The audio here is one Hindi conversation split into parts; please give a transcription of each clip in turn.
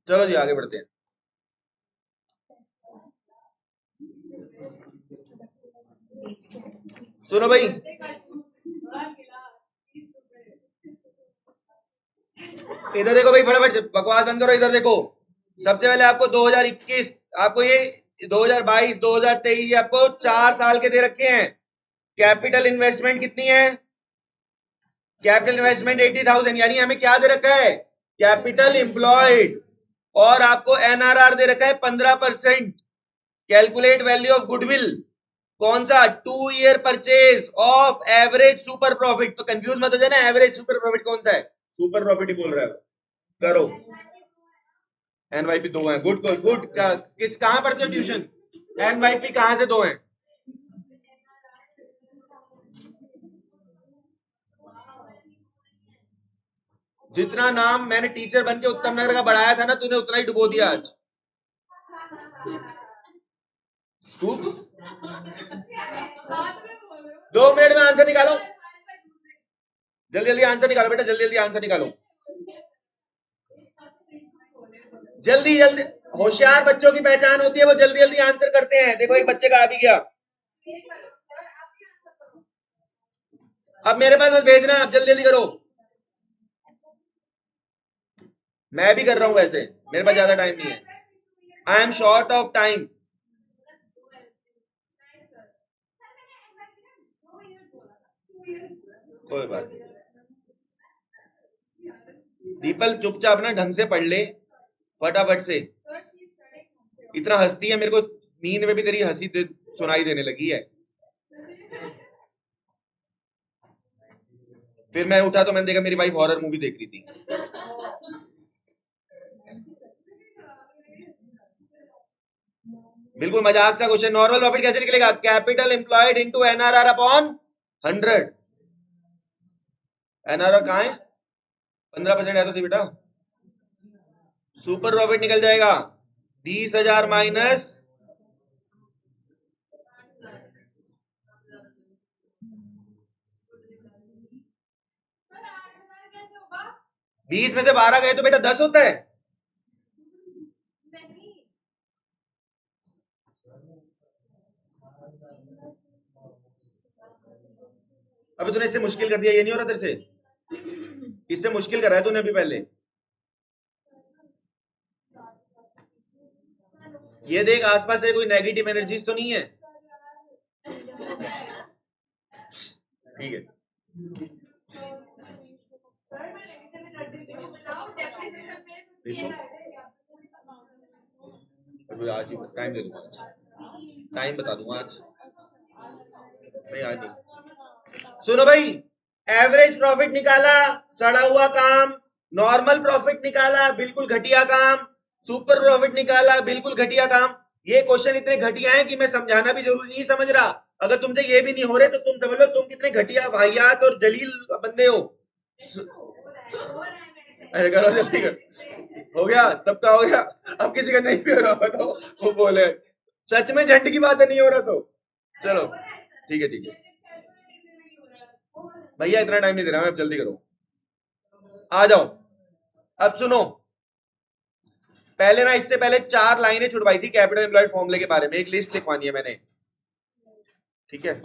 चलो जी आगे बढ़ते हैं। सुनो भाई, इधर देखो भाई, फटाफट बकवास बंद करो, इधर देखो। सबसे पहले आपको 2021, आपको ये 2022 2023 आपको 4 साल के दे रखे हैं। कैपिटल इन्वेस्टमेंट कितनी है? कैपिटल इन्वेस्टमेंट 80,000, यानी हमें क्या दे रखा है? Capital employed. और आपको एनआरआर दे रखा है 15%। Calculate value of goodwill. कौन सा? 2 year purchase of average super profit. तो कंफ्यूज मत हो जाना, एवरेज सुपर प्रॉफिट कौन सा है? सुपर प्रॉफिट ही बोल रहा है। करो। एनवाईपी 2 है। Good good. किस कहां पढ़ते हो ट्यूशन? एनवाईपी कहां से 2 है? जितना नाम मैंने टीचर बन के उत्तम नगर का बढ़ाया था ना, तूने उतना ही डुबो दिया आज। Oops. 2 मिनट में आंसर निकालो। जल्दी जल्दी आंसर निकालो बेटा, जल्दी जल्दी आंसर निकालो। जल्दी जल्दी। होशियार बच्चों की पहचान होती है वो जल्दी जल्दी आंसर करते हैं। देखो एक बच्चे का आ भी गया। अब मेरे पास मत भेजना, आप जल्दी जल्दी करो। मैं भी कर रहा हूं वैसे, मेरे पास ज्यादा टाइम नहीं है। I am short of time. कोई बात नहीं। दीपल चुपचाप ना ढंग से पढ़ ले, फटाफट से। इतना हंसती है, मेरे को नींद में भी तेरी हंसी सुनाई देने लगी है। फिर मैं उठा तो मैंने देखा मेरी वाइफ हॉरर मूवी देख रही थी। बिल्कुल मजाक सा क्वेश्चन। नॉर्मल प्रॉफिट कैसे निकलेगा? Capital employed into NRR upon 100। NRR कहां है? 15% है तो सही बेटा। सुपर प्रॉफिट निकल जाएगा 20,000 माइनस 20 में से 12 गए तो बेटा 10 होता है। अभी तूने इससे मुश्किल कर दिया, ये नहीं हो रहा तेरे से? इससे मुश्किल कर रहा है तूने अभी पहले। ये देख आसपास से कोई नेगेटिव एनर्जीज तो नहीं है? ठीक है। आज ही टाइम दे दूंगा, टाइम बता दूंगा आज। नहीं आज नहीं। सुनो भाई, एवरेज प्रॉफिट निकाला, सड़ा हुआ काम। नॉर्मल प्रॉफिट निकाला, बिल्कुल घटिया काम। सुपर प्रॉफिट निकाला, बिल्कुल घटिया काम। ये क्वेश्चन इतने घटिया हैं कि मैं समझाना भी जरूरी नहीं समझ रहा। अगर तुमसे ये भी नहीं हो रहे तो तुम समझ लो तुम कितने घटिया वाहियात और जलील बंदे हो। अरे करो जल्दी कर। हो गया, सबका हो गया। अब किसी का नहीं भी हो रहा तो वो बोले सच में झंड की बात है, नहीं हो रहा तो चलो ठीक है ठीक है। भैया इतना टाइम नहीं दे रहा मैं, अब जल्दी करो। आ जाओ। अब सुनो, पहले ना इससे पहले 4 लाइनें छुड़वाई थी कैपिटल एम्प्लॉयड फॉर्मूले के बारे में, एक लिस्ट लिखवानी है मैंने। ठीक है।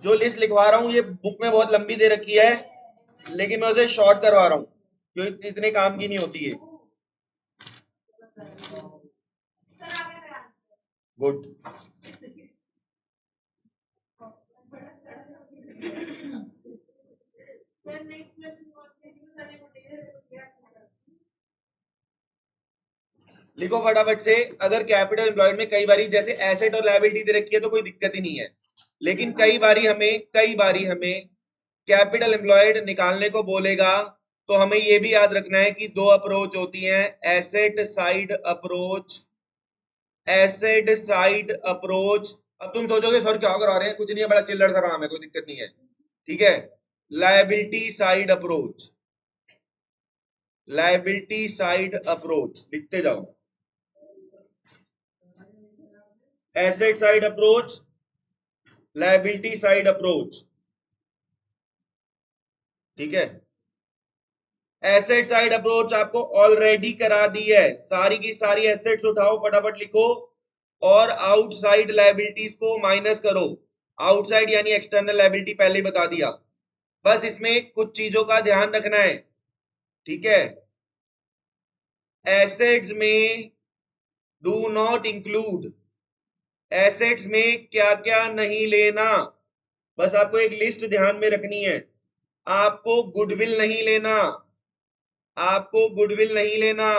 जो लिस्ट लिखवा रहा हूं ये बुक में बहुत लंबी दे रखी है, लेकिन मैं उसे शॉर्ट करवा रहा हूं क्योंकि इतने काम की नहीं होती है। गुड। लिखो फटाफट से। अगर कैपिटल एम्प्लॉयड में कई बारी जैसे एसेट और लायबिलिटी दे रखी है तो कोई दिक्कत ही नहीं है, लेकिन कई बारी हमें कैपिटल एम्प्लॉयड निकालने को बोलेगा तो हमें यह भी याद रखना है कि 2 अप्रोच होती हैं, asset side approach, asset side approach. अब तुम सोचोगे सर क्या करा रहे हैं, कुछ नहीं है, बड़ा चिल्लड़ सा काम है, कोई दिक्कत नहीं है। ठीक है। Liability side approach, liability side approach लिखते जाओ। Asset side approach, liability side approach, ठीक है। एसेट साइड अप्रोच आपको ऑलरेडी करा दी है, सारी की सारी एसेट्स उठाओ, फटाफट लिखो और आउटसाइड लायबिलिटीज को माइनस करो। आउटसाइड यानी एक्सटर्नल लायबिलिटी पहले ही बता दिया, बस इसमें कुछ चीजों का ध्यान रखना है, ठीक है। एसेट्स में डू नॉट इंक्लूड, एसेट्स में क्या क्या नहीं लेना, बस आपको एक लिस्ट ध्यान में रखनी है। आपको गुडविल नहीं लेना, आपको गुडविल नहीं लेना,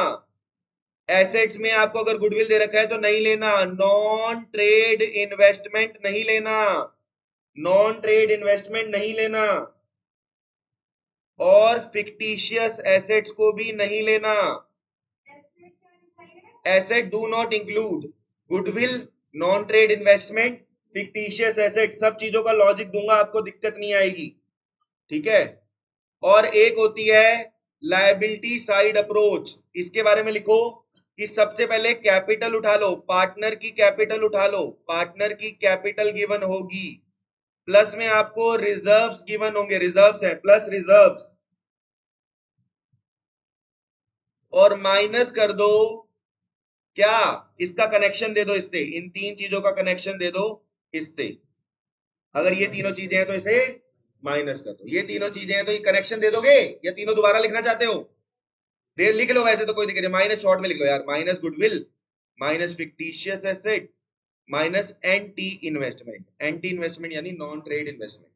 एसेट्स में आपको अगर गुडविल दे रखा है तो नहीं लेना। नॉन ट्रेड इन्वेस्टमेंट नहीं लेना, नॉन ट्रेड इन्वेस्टमेंट नहीं लेना, और फिक्टिशियस एसेट्स को भी नहीं लेना। Asset do not include goodwill, non trade investment, fictitious asset, सब चीजों का लॉजिक दूंगा, आपको दिक्कत नहीं आएगी, ठीक है। और एक होती है लायबिलिटी साइड अप्रोच, इसके बारे में लिखो कि सबसे पहले कैपिटल उठा लो, पार्टनर की कैपिटल उठा लो, पार्टनर की कैपिटल गिवन होगी, प्लस में आपको रिजर्व्स गिवन होंगे, रिजर्व्स है प्लस रिजर्व्स, और माइनस कर दो क्या, इसका कनेक्शन दे दो इससे, इन तीन चीजों का कनेक्शन दे दो इससे। अगर ये तीनों चीजें हैं तो इसे माइनस कर दो, ये तीनों चीजें हैं तो ये कनेक्शन दे दोगे, या तीनों दोबारा लिखना चाहते हो? दे लिख लो, वैसे तो कोई दिक्कत नहीं, माइनस शॉर्ट में लिख लो यार, minus goodwill, minus fictitious asset, minus NT investment, NT investment यानी non trade investment.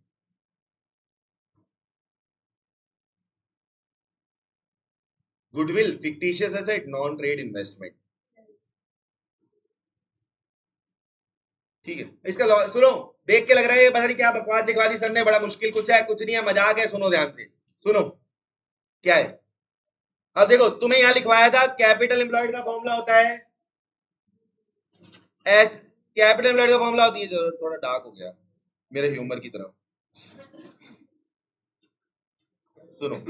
Goodwill, fictitious asset, non trade investment, ठीक है। इसका सुनो, देख के लग रहा है ये पता नहीं क्या बकवास लिखवा दी सर ने, बड़ा मुश्किल कुछ है, कुछ नहीं है, मजाक है, सुनो ध्यान से, सुनो क्या है। अब देखो तुम्हें यहां लिखवाया था कैपिटल एम्प्लॉयड का फॉर्मूला होता है एस, कैपिटल एम्प्लॉयड का फॉर्मूला होती है, जो थोड़ा डार्क हो गया मेरे ह्यूमर की तरफ, सुनो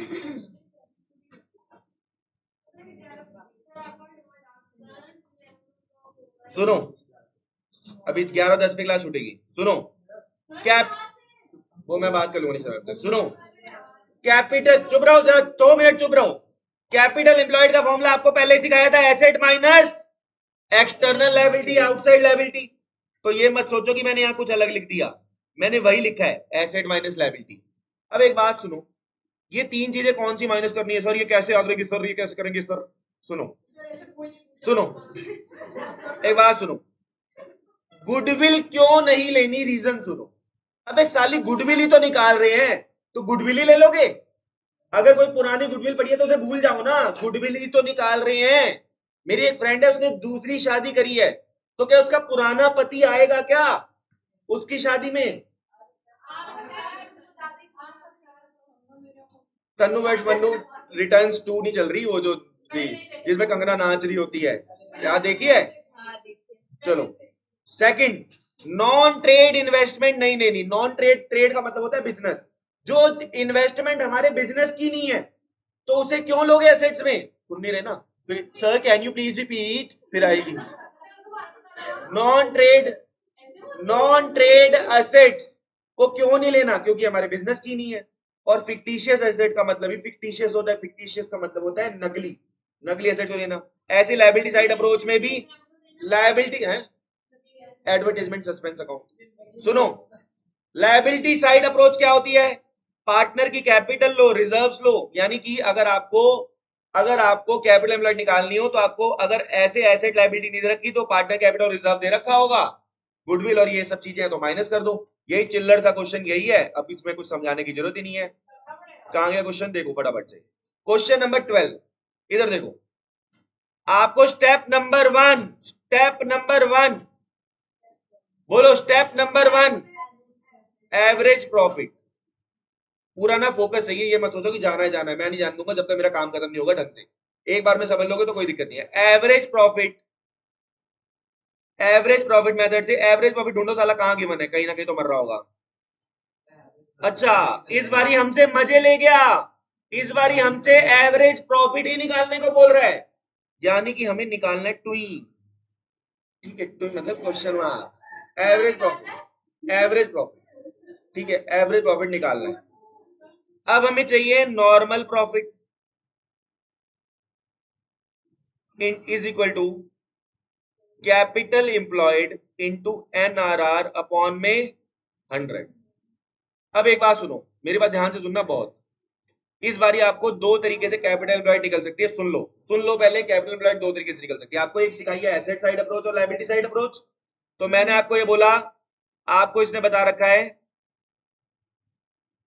सुनो, अभी 11:10 पे क्लास छूटेगी, सुनो कैप, वो मैं बात कर लूंगा, सुनो कैपिटल, चुप रहो जरा 2 मिनट चुप रहो। कैपिटल एम्प्लॉयड का फॉर्मूला आपको पहले ही सिखाया था, asset minus external liability, outside liability. तो ये मत सोचो कि मैंने यहां कुछ अलग लिख दिया, मैंने वही लिखा है, एसेट माइनस लायबिलिटी। अब एक बात सुनो, ये तीन चीजें कौन सी माइनस करनी है सर, ये कैसे याद रहेगी सर, ये कैसे करेंगे सर? सुनो सुनो, एक बात सुनो, गुडविल क्यों नहीं लेनी, रीजन सुनो। अबे साली गुडविल ही तो निकाल रहे हैं, तो गुडविल ही ले लोगे? अगर कोई पुरानी गुडविल पड़ी है तो उसे भूल जाओ ना, गुडविल ही तो निकाल रहे हैं। मेरी एक फ्रेंड है, उसने दूसरी शादी करी है, तो क्या उसका पुराना पति आएगा क्या उसकी शादी में? तन्नू वेड्स मन्नू रिटर्न्स 2 नहीं चल रही, वो जो थी जिसमें कंगना नाच रही होती है, क्या देखी है? चलो सेकंड, नॉन ट्रेड इन्वेस्टमेंट नहीं लेनी। नॉन ट्रेड, ट्रेड का मतलब होता है बिजनेस, जो इन्वेस्टमेंट हमारे बिजनेस की नहीं है तो उसे क्यों लोगे एसेट्स में? सुन नहीं रहे ना, sir can you please repeat, फिर आएगी। Non trade, non trade assets को क्यों नहीं लेना? क्योंकि हमारे बिजनेस की नहीं है। और फिक्टिशियस एसेट का मतलब ही फिक्टिशियस होता है, फिक्टिशियस का मतलब होता है नकली, नकली एसेट को लेना। ऐसे लायबिलिटी साइड अप्रोच में भी लायबिलिटी है, एडवर्टाइजमेंट सस्पेंस अकाउंट, सुनो लायबिलिटी साइड अप्रोच क्या होती है? पार्टनर की कैपिटल लो, रिजर्व्स लो, यानी कि अगर आपको कैपिटल एम्प्लॉयड निकालनी हो तो आपको अगर ऐसे एसेट लायबिलिटी नहीं दे रखी तो पार्टनर कैपिटल रिजर्व दे रखा होगा, गुडविल और ये सब चीजें हैं तो माइनस कर दो। यही चिल्लर सा क्वेश्चन यही है, अब इसमें कुछ समझाने की जरूरत ही नहीं है। कहां गया क्वेश्चन, देखो फटाफट से, क्वेश्चन नंबर 12, इधर देखो, आपको स्टेप नंबर 1, स्टेप नंबर 1 बोलो, स्टेप नंबर 1 एवरेज प्रॉफिट। पूरा ना फोकस चाहिए, ये मत सोचो कि जाना है, मैं नहीं जान दूंगा जब तक मेरा काम खत्म नहीं होगा ढंग से, एक बार में समझ लोगे तो कोई दिक्कत नहीं है। Average profit, average profit method से एवरेज प्रॉफिट ढूंढो, साला कहां गिवन है, कहीं ना कहीं तो मर रहा होगा। अच्छा, इस बारी हमसे मजे ले गया, इस बारी हमसे एवरेज प्रॉफिट ही निकालने को बोल रहा है, यानी कि हमें निकालना है टुई, ठीक है, तो मतलब question mark, average profit, average profit, ठीक है, एवरेज प्रॉफिट निकालना है। अब हमें चाहिए normal profit is equal to capital employed into NRR upon में 100। अब एक बात सुनो, मेरी बात ध्यान से सुनना बहुत। इस बारी आपको दो तरीके से कैपिटल एम्प्लॉयड निकल सकती है, सुन लो पहले। कैपिटल एम्प्लॉयड दो तरीके से निकल सकती है। आपको एक सिखाई है एसेट साइड अप्रोच और लायबिलिटी साइड अप्रोच। तो मैंने आपको ये बोला, आपको इसने बता रखा है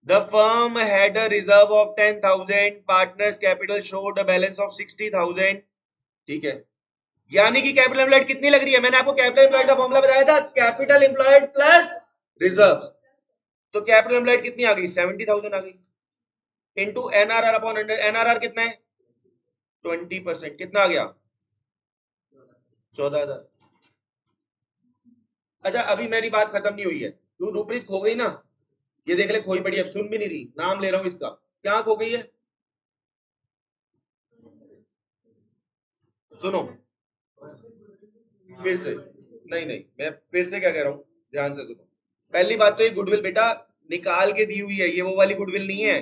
the firm had a reserve of 10,000, partners capital showed a balance of 60,000। ठीक है, यानी कि कैपिटल एम्प्लॉयड कितनी लग रही है? मैंने आपको कैपिटल एम्प्लॉयड का फॉर्मूला बताया था, कैपिटल एम्प्लॉयड प्लस रिजर्व। तो कैपिटल एम्प्लॉयड कितनी आ गई? 70,000 आ गई इंटू NRR अपॉन 100। NRR कितना है? 20%। कितना आ गया? 14,000। अच्छा, अभी मेरी बात खत्म नहीं हुई है। तू रूपरीत खो गई ना, ये देख ले, खोई पड़ी, अब सुन भी नहीं रही, नाम ले रहा हूं इसका। क्या खो गई है? सुनो फिर से, नहीं नहीं, मैं फिर से क्या कह रहा हूं, ध्यान से सुनो। पहली बात तो ये गुडविल बेटा निकाल के दी हुई है, ये वो वाली गुडविल नहीं है।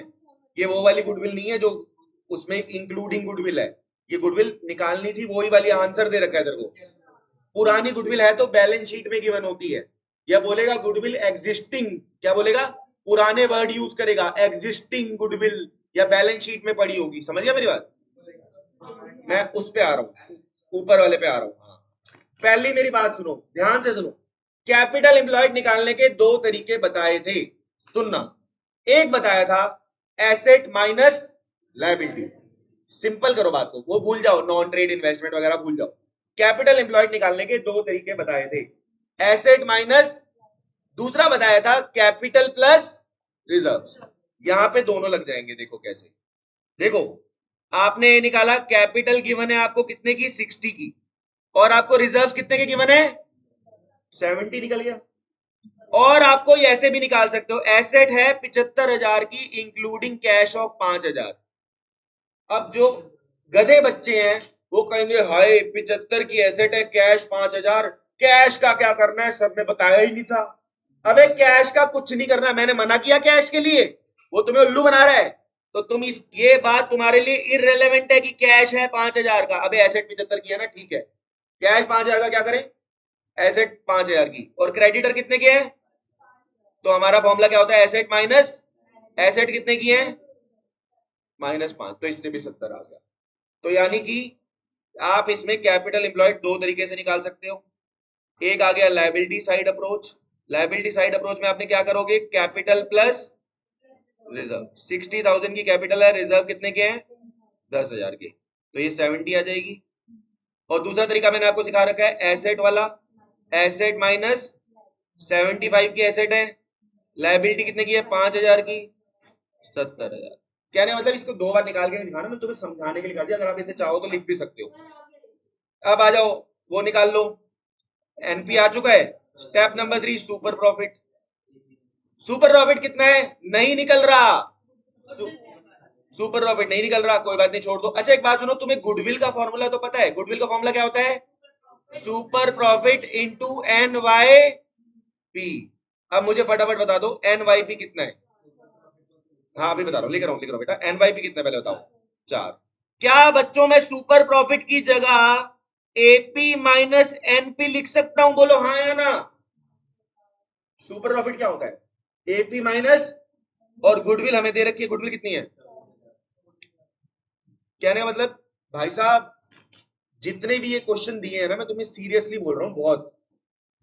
ये वो वाली गुडविल नहीं है जो उसमें इंक्लूडिंग गुडविल है। ये गुडविल निकालनी थी, वही वाली आंसर दे रखा है तेरे को। पुरानी गुडविल है तो बैलेंस शीट में गिवन होती है। या बोलेगा गुडविल एग्जिस्टिंग, क्या बोलेगा? पुराने वर्ड यूज करेगा, एग्जिस्टिंग गुडविल, या बैलेंस शीट में पड़ी होगी। समझ गया मेरी बात? मैं उस पे आ रहा हूं, ऊपर वाले पे आ रहा हूं। हाँ, पहली मेरी बात सुनो, ध्यान से सुनो। कैपिटल एम्प्लॉयड निकालने के दो तरीके बताए थे, सुनना। एक बताया था एसेट माइनस लायबिलिटी। सिंपल करो बात को, वो भूल जाओ, नॉन ट्रेड इन्वेस्टमेंट वगैरह भूल जाओ। कैपिटल एम्प्लॉयड निकालने के दो तरीके बताए थे, एसेट माइनस, दूसरा बताया था कैपिटल प्लस रिजर्व। यहां पे दोनों लग जाएंगे, देखो कैसे। देखो, आपने ये निकाला, कैपिटल गिवन है आपको कितने की? 60 की, और आपको रिजर्व कितने के गिवन है? 70 निकल गया। और आपको ये ऐसे भी निकाल सकते हो, एसेट है 75,000 की इंक्लूडिंग कैश ऑफ 5,000। अब जो गधे बच्चे हैं वो कहेंगे हाय 75 की एसेट है, कैश 5,000, कैश का क्या करना है, सर ने बताया ही नहीं था। अबे कैश का कुछ नहीं करना, मैंने मना किया कैश के लिए? वो तुम्हें उल्लू बना रहा है। तो तुम ये बात तुम्हारे लिए इररेलेवेंट है कि कैश है 5,000 का। अबे एसेट 75 की है ना, ठीक है, कैश 5,000 का क्या करें? एसेट 5,000 की, और क्रेडिटर कितने के हैं? तो हमारा फॉर्मूला क्या होता है? एसेट माइनस एसेट कितने की है? -5, तो इससे भी 70 आ गया। तो यानी कि आप इसमें कैपिटल एम्प्लॉयड दो तरीके से निकाल सकते हो। एक आ गया liability side approach. Liability side approach में आपने क्या करोगे? Capital plus reserve. 60,000 की कैपिटल है, रिजर्व कितने के हैं? 10,000 के, तो ये 70 आ जाएगी। और दूसरा तरीका मैंने आपको सिखा रखा है एसेट वाला, एसेट माइनस 75 की एसेट है, लायबिलिटी कितने की है? 5,000 की, 70,000। कहने मतलब इसको दो बार निकाल के दिखाना, मैं तुम्हें समझाने के लिए दिया, अगर आप इसे चाहो तो लिख भी सकते हो। अब आ जाओ, वो निकाल लो। एनपी आ चुका है। Step number 3, super profit. Super profit कितना है? नहीं निकल रहा। सुपर प्रॉफिट नहीं निकल रहा, कोई बात नहीं, छोड़ दो। अच्छा एक बात सुनो, तुम्हें गुडविल का फॉर्मूला तो पता है? गुडविल का फॉर्मूला क्या होता है? Super profit into NYP। अब मुझे फटाफट बता दो NYP कितना है? हाँ अभी बता रहा हूँ, लिख रहा हूँ बेटा। NYP कितना है पहले बताओ? 4। क्या बच्चों में सुपर प्रॉफिट की जगह AP माइनस NP लिख सकता हूं? बोलो हाँ या ना। सुपर प्रॉफिट क्या होता है? AP माइनस, और गुडविल हमें दे रखी है, गुडविल कितनी है? कहने का मतलब भाई साहब, जितने भी ये क्वेश्चन दिए हैं ना, मैं तुम्हें सीरियसली बोल रहा हूं, बहुत,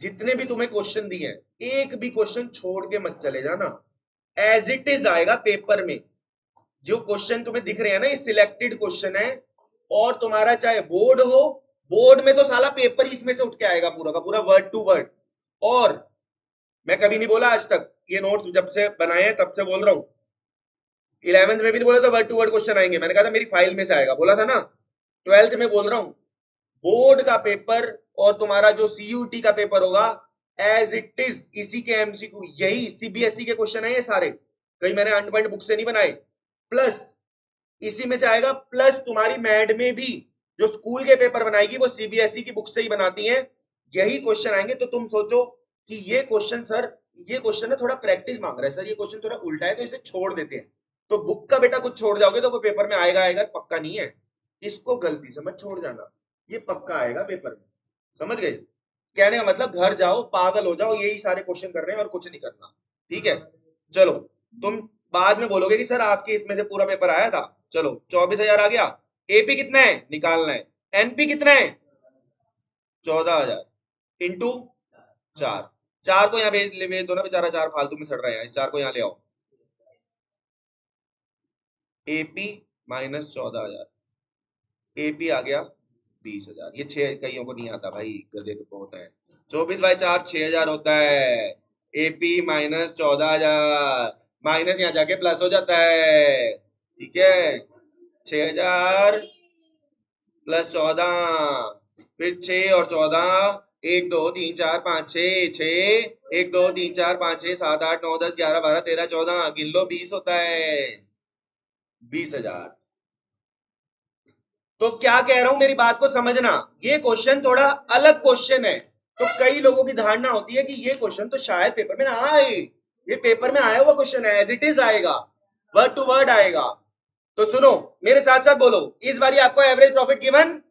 जितने भी तुम्हें क्वेश्चन दिए हैं, एक भी क्वेश्चन छोड़ के मत चले जाना। एज इट इज आएगा पेपर में। जो क्वेश्चन तुम्हें दिख रहे हैं ना, ये सिलेक्टेड क्वेश्चन है। और तुम्हारा चाहे बोर्ड हो, बोर्ड में तो साला पेपर ही इसमें से उठ के आएगा पूरा का पूरा, वर्ड टू वर्ड। और मैं कभी नहीं बोला आज तक, ये नोट्स जब से बनाए हैं तब से बोल रहा हूं, 11th में भी नहीं बोला था वर्ड टू वर्ड क्वेश्चन आएंगे, मैंने कहा था मेरी फाइल में से आएगा, बोला था ना। 12th में बोल रहा हूं, बोर्ड का पेपर और तुम्हारा जो CUT का पेपर होगा, एज इट इज इसी के MCQ, यही CBSE के क्वेश्चन है ये सारे, कहीं मैंने अनबंड बुक से नहीं बनाए। प्लस इसी में से आएगा, प्लस तुम्हारी मैड में भी जो स्कूल के पेपर बनाएगी वो CBSE की बुक से ही बनाती है। यही क्वेश्चन आएंगे तो तुम सोचो कि ये क्वेश्चन सर, ये क्वेश्चन है थोड़ा प्रैक्टिस मांग रहा है सर, ये क्वेश्चन थोड़ा उल्टा है तो इसे छोड़ देते हैं। तो बुक का बेटा कुछ छोड़ जाओगे तो वो पेपर में आएगा, आएगा पक्का नहीं है, इसको गलती से मत छोड़ जाना, ये पक्का आएगा पेपर में, समझ गए? कहने का मतलब घर जाओ पागल हो जाओ, यही सारे क्वेश्चन कर रहे हैं और कुछ नहीं करना, ठीक है? चलो, तुम बाद में बोलोगे कि सर आपके इसमें से पूरा पेपर आया था। चलो 24,000 आ गया। एपी कितना है निकालना है, एनपी कितना है 14,000 इंटू 4। 4 को यहाँ भेज दो ना बेचारा, 4 फालतू में सड़ रहा है, इस 4 को यहाँ ले आओ। एपी माइनस 14,000, एपी आ गया 20,000। ये 6 कईयों को नहीं आता भाई, गधे को होता है। 24/4 6,000 होता है। एपी माइनस 14,000 माइनस यहाँ जाके प्लस हो जाता है, ठीक है? 6,000 प्लस 14, फिर 6 और 14, 1 2 3 4 5 6, 6 1 2 3 4 5 6 7 8 9 10 11 12 13 14, गिन लो 20 होता है, 20,000। तो क्या कह रहा हूं मेरी बात को समझना, ये क्वेश्चन थोड़ा अलग क्वेश्चन है। तो कई लोगों की धारणा होती है कि ये क्वेश्चन तो शायद पेपर में ना आए, ये पेपर में आया हुआ क्वेश्चन है, एज इट इज आएगा, वर्ड टू वर्ड आएगा। तो सुनो मेरे साथ साथ बोलो, इस बार आपको एवरेज प्रॉफिट गिवन,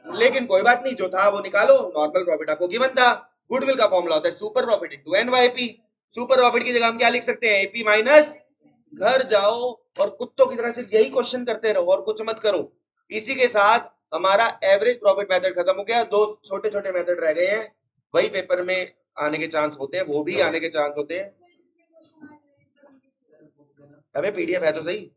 लेकिन कोई बात नहीं, जो था वो निकालो, नॉर्मल प्रॉफिट आपको गिवन था। गुडविल का फॉर्मूला होता है super profit into NYP. Super profit की जगह हम क्या लिख सकते हैं, एपी माइनस, घर जाओ और कुत्तों की तरह सिर्फ यही क्वेश्चन करते रहो और कुछ मत करो। इसी के साथ हमारा एवरेज प्रॉफिट मेथड खत्म हो गया, दो छोटे छोटे मेथड रह गए हैं, वही पेपर में आने के चांस होते हैं, वो भी आने के चांस होते हैं। अबे पीडीएफ है तो सही।